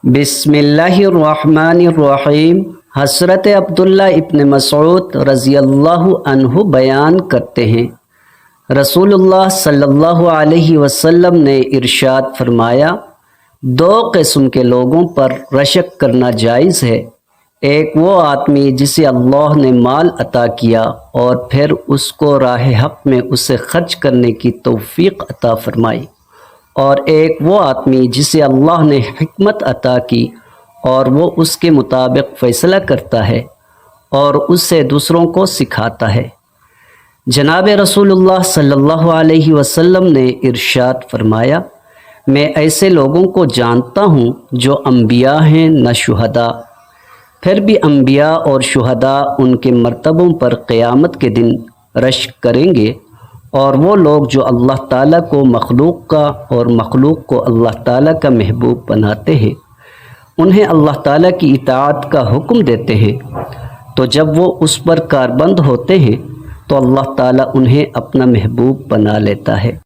بسم اللہ الرحمن الرحیم۔ حضرت عبداللہ ابن مسعود رضی اللہ عنہ بیان کرتے ہیں، رسول اللہ صلی اللہ علیہ وسلم نے ارشاد فرمایا، دو قسم کے لوگوں پر رشک کرنا جائز ہے۔ ایک وہ آدمی جسے اللہ نے مال عطا کیا اور پھر اس کو راہ حق میں اسے خرچ کرنے کی توفیق عطا فرمائی، اور ایک وہ آدمی جسے اللہ نے حکمت عطا کی اور وہ اس کے مطابق فیصلہ کرتا ہے اور اسے دوسروں کو سکھاتا ہے۔ جناب رسول اللہ صلی اللہ علیہ وسلم نے ارشاد فرمایا، میں ایسے لوگوں کو جانتا ہوں جو انبیاء ہیں نہ شہداء، پھر بھی انبیاء اور شہداء ان کے مرتبوں پر قیامت کے دن رشک کریں گے، اور وہ لوگ جو اللہ تعالیٰ کو مخلوق کا اور مخلوق کو اللہ تعالیٰ کا محبوب بناتے ہیں، انہیں اللہ تعالیٰ کی اطاعت کا حکم دیتے ہیں، تو جب وہ اس پر کاربند ہوتے ہیں تو اللہ تعالیٰ انہیں اپنا محبوب بنا لیتا ہے۔